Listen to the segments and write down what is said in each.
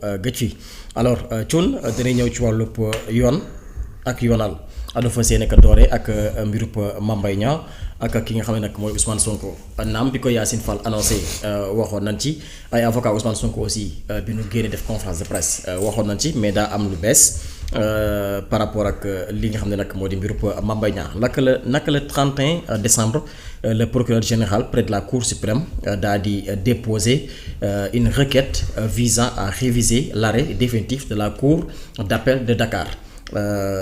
gëj fi alors Thioune dinañ ñëw ci wàllub yoon ak yoonal adu fa seen ka doore ak mbirub Mame Mbaye Niang ak ki nga xam ne nag mooy Ousmane Sonko naam bi ko Yacine Fall annoncé waxoon nañ ci ay avocat Ousmane Sonko aussi bi nu génne def conférence de presse waxoon nañ ci mais daa am lu bees par rapport ak li nga xam ne nag moo di mbirub Mame Mbaye Niang naka la 31 décembre le procureur général près de la Cour suprême daa di déposer une requête visant à réviser l'arrêt définitif de la Cour d'appel de Dakar.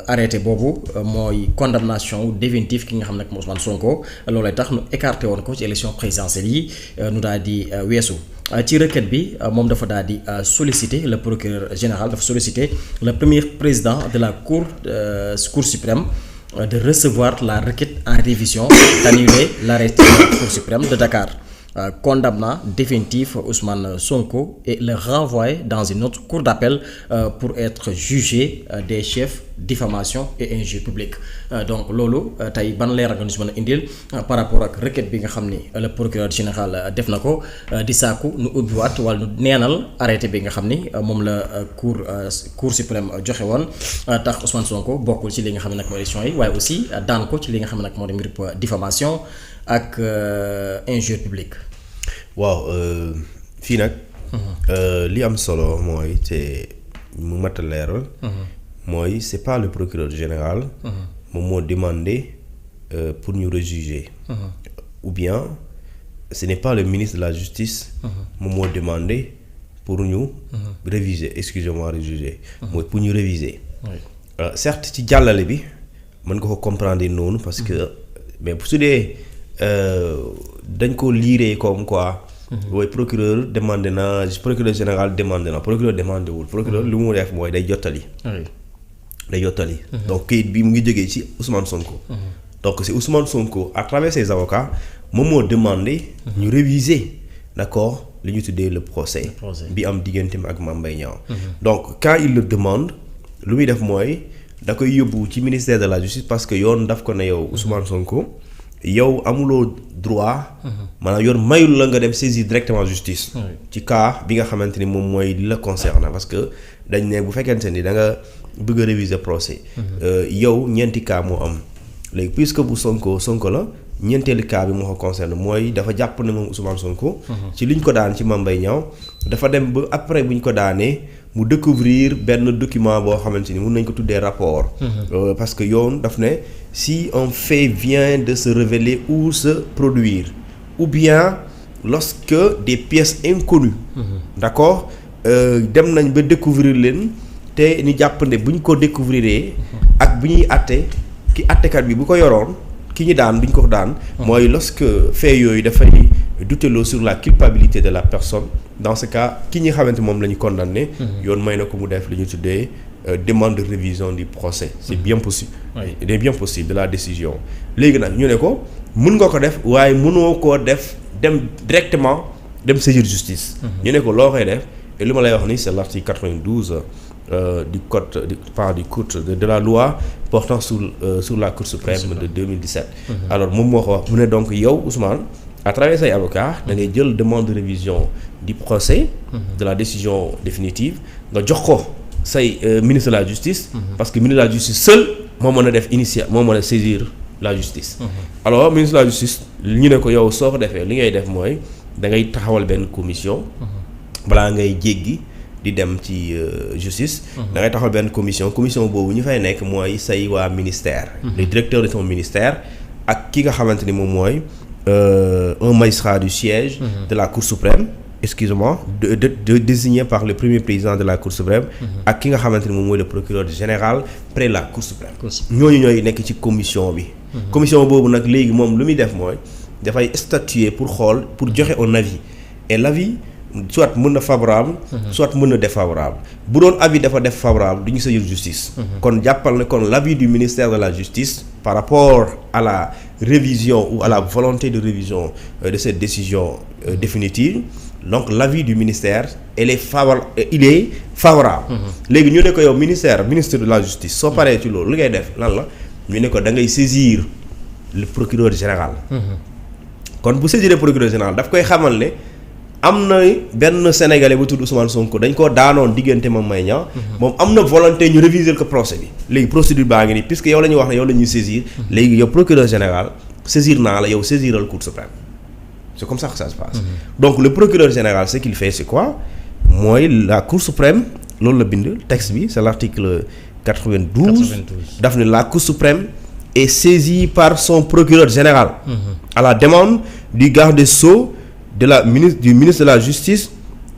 Arrêté boobu mooy condamnation définitive ki nga xam nag moo Ousmane Sonko loolay tax nu écarté woon ko ci élection présidentielle yi nu daal di weesu ci requête bi moom dafa daal di solliciter le procureur général dafa solliciter le premier président de la Cour suprême de recevoir la requête en révision d'annuler l'arrêt de la Cour suprême de Dakar condamnant définitif Ousmane Sonko et le renvoyer dans une autre cour d'appel pour être jugé des chefs diffamation et injure publique donc loolu tey ban leeral nga ñu si mën a indil par rapport ak requête bi nga xam ni le procureur général def na ko di sàkku nu ubbiwaat wala nu neenal arrêté bi nga xam ni moom la cour suprême joxe woon tax Ousmane Sonko bokkul ci li nga xam ne nag mooy élection yi waaye aussi daan ko ci li nga xam ne nag moo di mbir diffamation ak injure publique. waaw fii nag. li am solo mooy te mu mat a leeral. mooy c'est pas le procureur général. moom moo demandé pour ñu rejuger. ou bien ce n'est pas le ministre de la justice. moom moo demandé pour ñu. réviser excusez-moi rejuger. mooy pour ñu réviser. certes ci jàllale bi mën nga ko comprendre noonu parce que mais su dee dañ ko liiree comme quoi. mooy procureur demandé na procureur général demandé na procureur demandé wul procureur lu mu def mooy day jottali. day jottali. donc kayit bi mu ngi jógee ci Ousmane Sonko. donc c'est Ousmane Sonko à travers ses avocats moom moo demandé. ñu réviser d'accord li ñu tuddee le procès. bi am digganteem ak Mame Mbaye Niang. donc quand il le demande lu muy def mooy da koy yóbbu ci ministère de la justice parce que yoon daf ko ne yow Ousmane Sonko. yow amuloo droit. maanaam yoon mayul la nga dem saisir directement justice. ci cas bi nga xamante ni moom mooy li la concerne parce que dañ ne bu fekkente ni da nga bëgg a réviser procès. yow ñeenti cas moo am léegi puisque bu Sonko la ñeenteelu cas bi moo ko concerne mooy dafa jàpp ne moom Ousmane Sonko. ci liñ ko daan ci Mame Mbaye Niang dafa dem ba après buñ ko daanee mu découvrir benn document boo xamante ni mun nañ ko tuddee rapport. parce que yoon daf ne. si un fait vient de se révéler ou se produire ou bien lorsque des pièces inconnues d'accord dem nañ ba découvrir leen te ni jàpp ne bu ñu ko découvriree ak bu ñuy àtte ki àttekat bi bu ko yoroon ki ñu daan duñ ko daan mooy lorsque fait yooyu dafay douteloo sur la culpabilité de la personne dans ce cas ki ñi xamante moom la ñu condamné yoon may na ko mu def li ñu tuddee demande de révision du procès c'est bien possible. il est bien possible de la décision léegi nag ñu ne ko mën nga ko def waaye mënoo koo def dem directement dem saisir justice. ñu ne ko loo koy def et li ma lay wax ni c'est l'article 92 du code de la loi portant sur la Cour suprême de 2017. alors moom moo ko wax mu ne donc yow Ousmane à travers say avocats da ngay jël demande de révision du procès. de la décision définitive nga jox ko. say ministre de la justice. parce que ministre de la justice seul moo mën a def moo mën a saisir la justice. alors ministre de la justice ñu ne ko yow soo ko defee li ngay def mooy da ngay taxawal benn commission. balaa ngay jéggi di dem ci justice. da ngay taxawal benn commission boobu ñu fay nekk mooy say waa ministère. le directeur de son ministère ak ki nga xamante ni moom mooy un magistrat du siège. de la Cour suprême. excusez-moi désigné par le premier président de la Cour suprême ak ki nga xamante ni moom mooy le procureur général près la Cour suprême ñooñu ñooy nekk ci commission bi commission boobu nag léegi moom lu muy def mooy dafay statuer pour xool pour joxe un avis et l'avis soit mën na favorable soit mën na défavorable bu doon avis dafa def favorable du ñu saisir justice kon jàppal ne kon l'avis du ministère de la justice par rapport à la révision ou à la volonté de révision de cette décision définitive donc l'avis du ministère il est favorable léegi ñu ne ko yow ministre de la justice soo paree ci loolu li ngay def lan la ñu ne ko da ngay saisir le procureur général kon bu saisir le procureur général daf koy xamal ne am na benn sénégalais bu tudd Ousmane Sonko dañ koo daanoon diggante Mame Mbaye Niang moom am na volonté ñu réviser ko procès bi léegi procédure baa ngi nii puisque yow la ñuy wax ne yow la ñuy saisir léegi yow procureur général saisir naa la yow saisiral Cour suprême c'est comme ça que ça se passe donc le procureur général ce qu'il fait c'est quoi mooy la Cour suprême loolu la bind texte bi c'est l'article 92 daf ne la Cour suprême est saisie par son procureur général à la demande du garde des Sceaux du ministre de la Justice,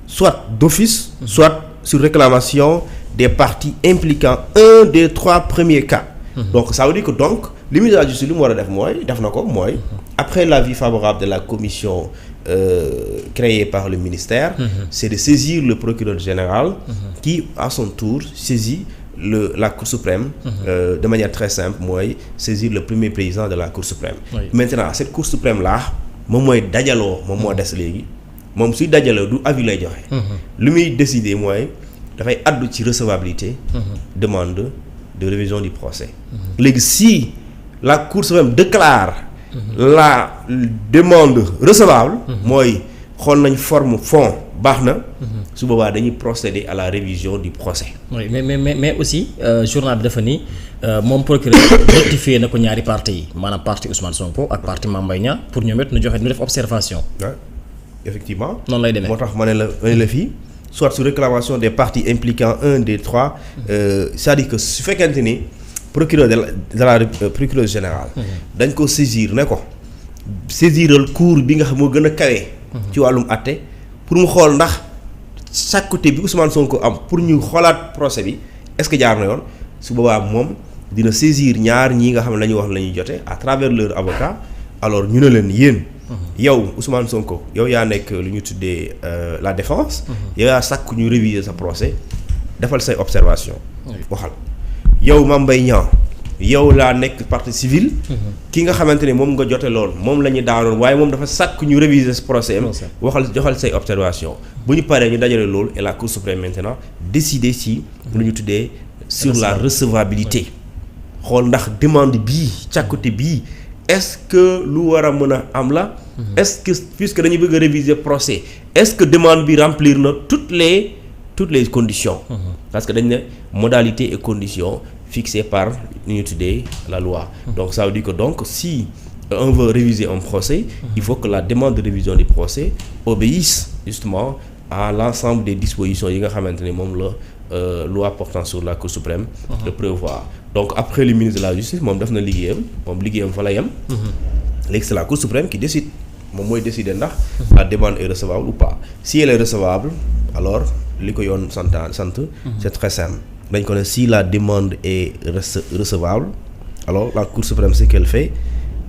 soit d'office, soit sur réclamation des parties impliquant un des 3 premiers cas. Donc ça veut dire que donc le ministre de la Justice lu mu war a def mooy def na ko mooy après l'avis favorable de la commission créée par le ministère, c'est de saisir le procureur général qui à son tour saisit la Cour suprême de manière très simple mooy saisir le premier président de la Cour suprême. Maintenant cette Cour suprême là moom mooy dajaloo moom moo des léegi moom suy dajaloo du avis lay joxe. lu muy décider mooy dafay addu ci recevabilité demande de révision du procès. léegi si la Cour suprême déclare la demande recevable mooy xool nañ forme fond baax na su boobaa dañuy procéder à la révision du procès. oui mais aussi journal bi dafa ni moom procureur rectifié na ko ñaari parti yi maanaam parti Ousmane Sonko ak parti Mame Mbaye Niang pour ñoom it ñu def observation. waaw effectivement. noonu lay demee moo tax ma ne la fii soit sur réclamation des parties impliquant un des 3 c'est-à-dire que su fekkente ni procureur procureur général. dañ ko saisir ne ko saisiral cour bi nga xam moo gën a kawe. ci wàllum àtte pour mu xool ndax chaque bi Ousmane Sonko am pour ñu xoolaat procès bi est-ce que jaar na yoon su boobaa moom dina saisir ñaar ñii nga xam ne la ñuy wax la ñuy jote à travers leur avocat alors ñu ne leen yéen. yow Ousmane Sonko yow yaa nekk lu ñu tuddee la défense. yow yaa sàkk ñu réviser sa procès defal say observation waxal yow Mame Mbaye Niang yow laa nekk partie civile. ki nga xamante ne moom nga jote lool moom la ñu daanoon waaye moom dafa sàkk ñu réviser ce procès am joxal say observation bu ñu paree ñu dajale loolu et la Cour suprême maintenant décider si lu ñu tuddee sur la recevabilité xool ndax demande bii càkkute bii est-ce que lu war a mën a am la est-ce que puisque dañu bëgg a réviser procès est-ce que demande bi remplir na toutes les conditions parce que dañ ne modalité et conditions fixées par lu ñu tuddee la loi donc ça veut dire que donc si on veut réviser un procès il faut que la demande de révision du procès obéisse justement à l'ensemble des dispositions yi nga xamante ne moom la loi portant sur la Cour suprême de prévoir donc après le ministre de la Justice moom def na liggéeyam fa la yem léegi c'est la Cour suprême qui décide moom mooy décider ndax la demande est recevable ou pas si elle est recevable alors li ko yoon sant c'est très simple dañ ko ne si la demande est recevable alors la Cour suprême ce qu'elle fait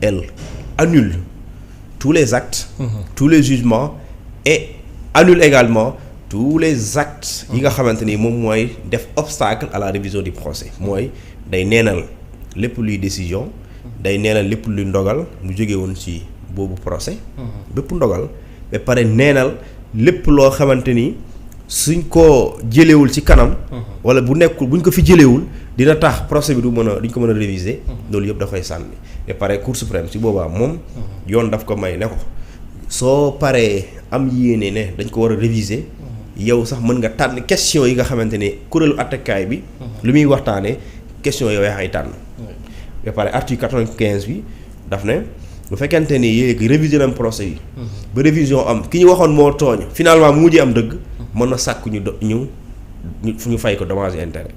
elle annule tous les actes tous les jugements et annule également tous les actes yi nga xamante ni moom mooy def obstacle à la révision du procès mooy day neenal lépp luy décision day neenal lépp luy ndogal mu jóge woon ci boobu procès bépp ndogal ba pare neenal lépp loo xamante ni suñ ko jëlewul ci kanam wala buñ ko fi jëlewul dina tax procès bi duñ ko mën a réviser loolu yëpp da koy sànni ba pare Cour suprême ci boobaa moom yoon daf ko may ne ko soo paree am yéene ne dañ ko war a réviser yow sax mën nga tànn question yi nga xamante ne kuréelu attekaay bi lu muy waxtaanee question yow yaa xay tànn ba pare article 95 bi daf ne bu fekkente ni yéegi réviser nañ procès yi ba révision am ki ñu waxoon moo tooñ finalement mu mujjee am dëgg mën na sàkk ñu fay ko dommages et intérêts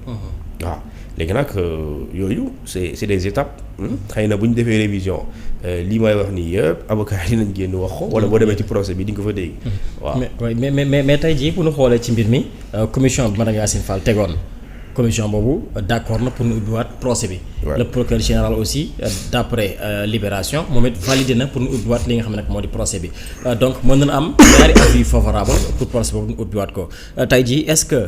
waaw léegi nag yooyu c'est des étapes xëy na bu ñu defee révision lii may wax nii yëpp avocat yi dinañ génn wax ko wala boo demee ci procès bi di nga ko fa dégg waaw mais tey jii bu ñu xoolee ci mbir mi commission bi madame Yacine Fall tegoon commission boobu d'accord na pour ñu ubbiwaat procès bi le procureur général aussi d'après Libération moom it validé na pour ñu ubbiwaat li nga xam ne nag moo di procès bi donc mën nañu am ñaari avis favorable pour procès boobu ñu ubbiwaat ko tey jii est-ce que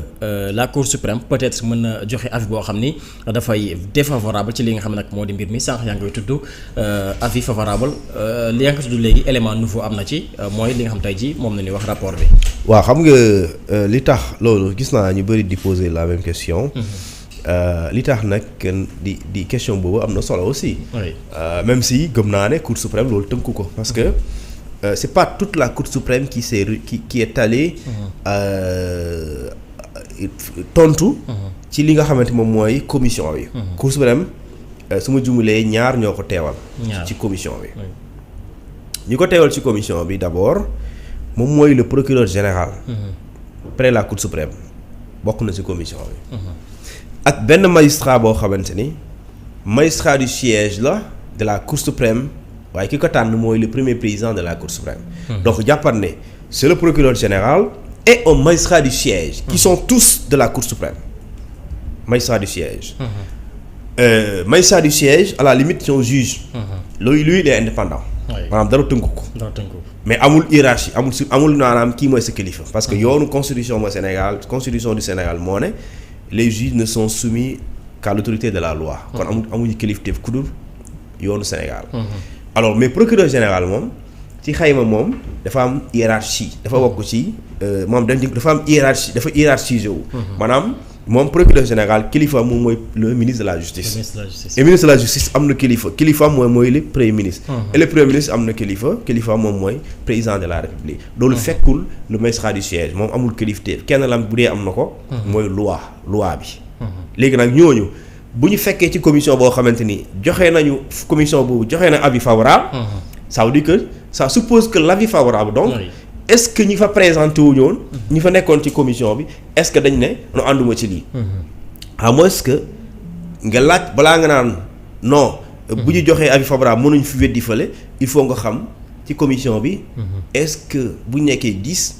la Cour suprême peut-être mën na joxe avis boo xam ni dafay défavorable ci li nga xam ne nag moo di mbir mi sànq yaa ngi koy tudd avis favorable li nga ko tudd léegi élément nouveau am na ci mooy li nga xam tey jii moom la ñuy wax rapport bi waaw xam nga li tax loolu gis naa ñu bëri di poser la même question li tax nag di question boobu am na solo aussi même si gëm naa ne Cour suprême loolu tënku ko parce que c'est pas toute la Cour suprême qui est allée tontu ci li nga xamante moom mooy commission bi. Cour suprême su ma jumulee ñaar ñoo ko teewal. ci commission bi. ñi ko teewal ci commission bi d'abord moom mooy le procureur général. près la Cour suprême bokk na ci commission bi. ak benn magistrat boo xamante ni magistrat du siège la de la Cour suprême waaye ki ko tànn mooy le premier président de la Cour suprême. donc jàppat ne c'est le procureur général et un magistrat du siège. qui sont tous de la Cour suprême. magistrat du siège. Magistrat du siège à la limite son juge. lui il est indépendant. maanaam dara tënku ko. mais amul hiérarchie amul maanaam kii mooy sa kilifa. parce que yoonu constitution mooy Sénégal constitution du Sénégal moo ne les juges ne sont soumis qu'à l'autorité de la loi. kon amuñu kilifteef ku dul yoonu Sénégal. alors mais procureur général moom ci xayma moom dafa am hiérarchie dafa bokk ci moom dafa am hiérarchie dafa hiérarchisé wu. maanaam moom procureur général kilifa moom mooy le ministre de la justice. et ministre de la justice am na kilifa mooy le premier ministre. et le premier ministre am na kilifa moom mooy président de la république. loolu fekkul le magistrat du siège moom amul kilifteef kenn lam bu dee am na ko. mooy loi bi. léegi nag ñooñu bu ñu fekkee ci commission boo xamante ni commission boobu joxe na avis favorable. ça veut dire que ça suppose que l'avis favorable donc. est-ce que ñi fa présenté wu ñoon ñi fa nekkoon ci commission bi est-ce que dañ ne no ànduma ci lii. à moins que nga laaj balaa nga naan non. bu ñu joxee avis favorable mënuñ fi weddi fële il faut nga xam ci commission bi. est-ce que bu ñu nekkee 10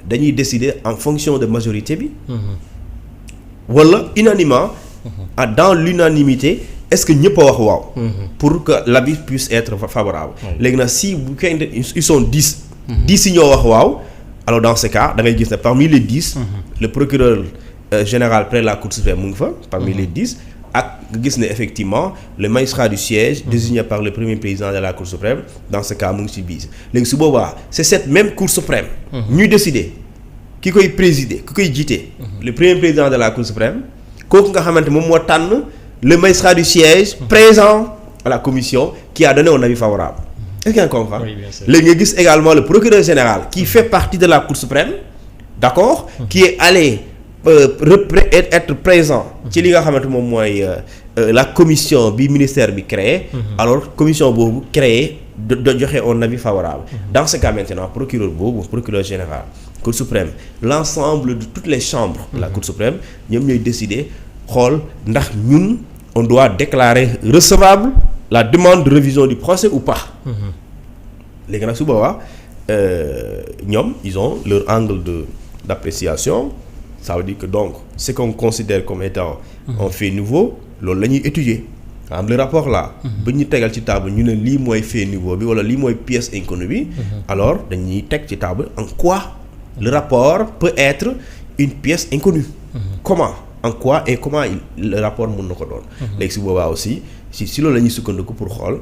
dañuy décider en fonction de majorité bi. wala unanimement. dans l'unanimité est-ce que ñëpp a wax waaw. pour que l'avis puisse être favorable. léegi nag si bu fekkee ils sont 10. 10 yi ñoo wax waaw alors dans ce cas da ngay gis ne parmi les 10. le procureur général près la Cour suprême mu ngi fa. parmi les 10 ak nga gis ne effectivement le magistrat du siège. désigné par le premier président de la Cour suprême dans ce cas mu ngi ci biir léegi su boobaa c'est cette même Cour suprême. ñuy décider ki koy présider ki koy jiite. le premier président de la Cour suprême kooku nga xamante moom moo tànn le magistrat du siège. présent à la commission qui a donné un avis favorable. est-ce qu'on comprend? Oui, bien sûr. Léegi nga gis également le procureur général qui fait partie de la Cour suprême, d'accord, qui est allé être présent ci li nga xamante moom mooy la commission bi ministère bi créé. alors commission boobu créé de joxe un avis favorable. dans ce cas maintenant procureur général Cour suprême l'ensemble de toutes les chambres de la Cour suprême ñoom ñooy décider xool ndax ñun on doit déclarer recevable la demande de révision du procès ou pas. léegi nag su boobaa ñoom ils ont leur angle d'appréciation. ça veut dire que donc ce qu'on considère comme étant un fait nouveau loolu la ñuy étudier am le rapport là. ba ñu tegal ci table ñu ne lii mooy fait nouveau bi wala lii mooy pièce inconnue bi. alors dañuy teg ci table en quoi le rapport peut être une pièce inconnue. comment en quoi et comment le rapport mën na ko doon. léegi si boobaa aussi si loolu la ñuy sukkandiku pour xool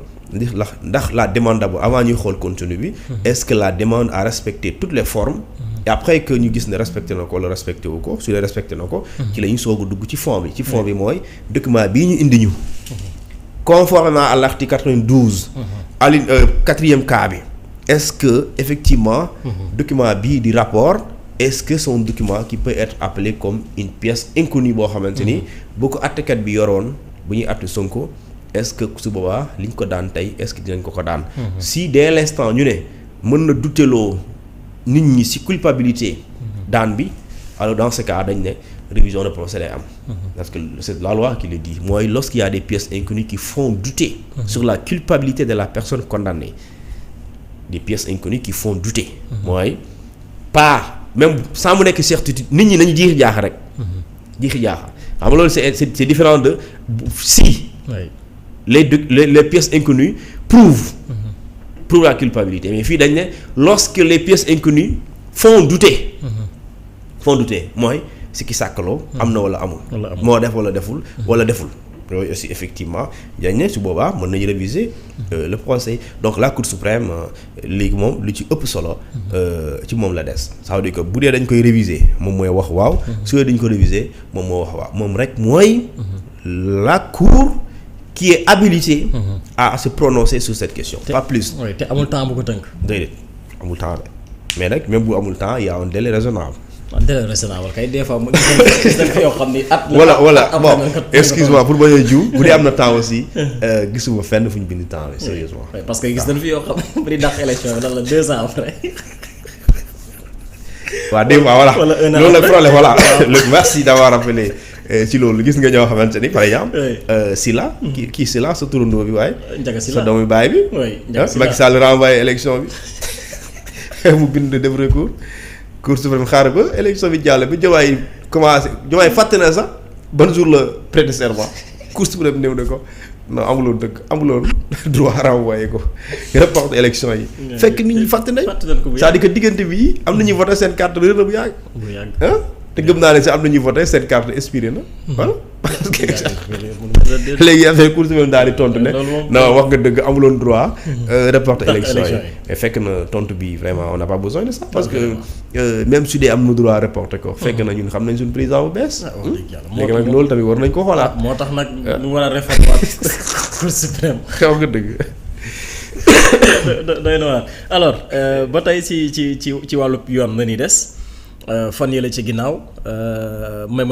ndax la demande d'abord avant ñuy xool contenu bi. est-ce que la demande a respecté toutes les formes. et après que ñu gis ne respecté na ko wala respecté wu ko su dee respecté na ko. ci la ñuy soog a dugg ci fond bi. ci fond bi mooy document bii ñu indi ñu. conformément à l'article 92. quatrième cas bi. est-ce que effectivement. document bii di rapport. est-ce que c'est un document qui peut être appelé comme une pièce inconnue boo xamante ni. boo ko àttekat bi yoroon bu ñuy àtte Sonko. est-ce que su boobaa li ñu ko daan tey est-ce que dinañ ko daan. si dès l'instant ñu ne mën na douteloo nit ñi ci culpabilité. daan bi alors dans ce cas dañ ne révision de procès lay am. parce que c'est la loi qui le dit mooy lorsqu'il y a des pièces inconnues qui font douter. sur la culpabilité de la personne condamnée. des pièces inconnues qui font douter. mooy pas même sans mu nekk certitude nit ñi nañu jiixi jaaxa rek. jiixi jaaxa xam nga loolu c'est différent de si. les pièces inconnues prouvent la culpabilité mais fii dañ ne lorsque les pièces inconnues font douter mooy si ki sàkkaloo am na wala amul moo def wala deful yooyu aussi effectivement dañ ne su boobaa mën nañu réviser le procès donc la Cour suprême léegi moom lu ci ëpp solo ci moom la des ça veut dire que bu dee dañ koy réviser moom mooy wax waaw su dee dañ ko réviser moom moo wax waaw moom rek mooy la Cour qui est habilité à se prononcer sur cette question. Pas plus. oui te amul temps bu ko tënk. déedéet amul temps de mais nag même bu amul temps il y a un délai raisonnable. délai raisonnable kay des fois mu gis nañ fi yoo xam ni at. voilà bon excuse-moi pour bañ a jiw bu dee am na temps aussi gisuma fenn fu ñu bind temps la sérieusement. oui parce que gis nañ fi yoo xam bu di dàq élection bi lan la 2 ans après. waaw des fois voilà wala un an loolu la problème voilà merci d'avoir rappelé ci loolu gis nga ñoo xamante ni par exemple. Sylla. kii Sylla sa turandoo bi waaye. Ndiaga Sylla sa doomu baay bi. oui Ndiaga Sylla Macky Sall renvoyé élection bi mu bind def recours. Cour suprême xaar ba élection bi jàll bi Diomaye commencé Diomaye fàtte na sax ban jour la prêter serment Cour suprême néew na ko non amuloon dëgg amuloon droit renvoyer ko reporter élection yi. fekk nit ñi fàtte nañ. c'est-à-dire que diggante bi am na ñuy voté seen carte réer na bu yàgg. ah te gëm naa ne sax am na ñuy voté seen carte expiré na. voilà parce que léegi affaire Cour suprême daal di tontu ne. non wax nga dëgg amuloon droit. reporter élection yi mais fekk na tontu bi vraiment on n'a pas besoin de ça. parce que même su dee am na droit reporter ko. fekk na ñun xam nañ suñu président bu bees. léegi nag loolu tamit war nañ ko xoolaat. moo tax nag ñu war a réformer Cour suprême. wax nga dëgg. doy na waar alors ba tey ci wàllu yoon la ñuy des fan yële ci ginnaaw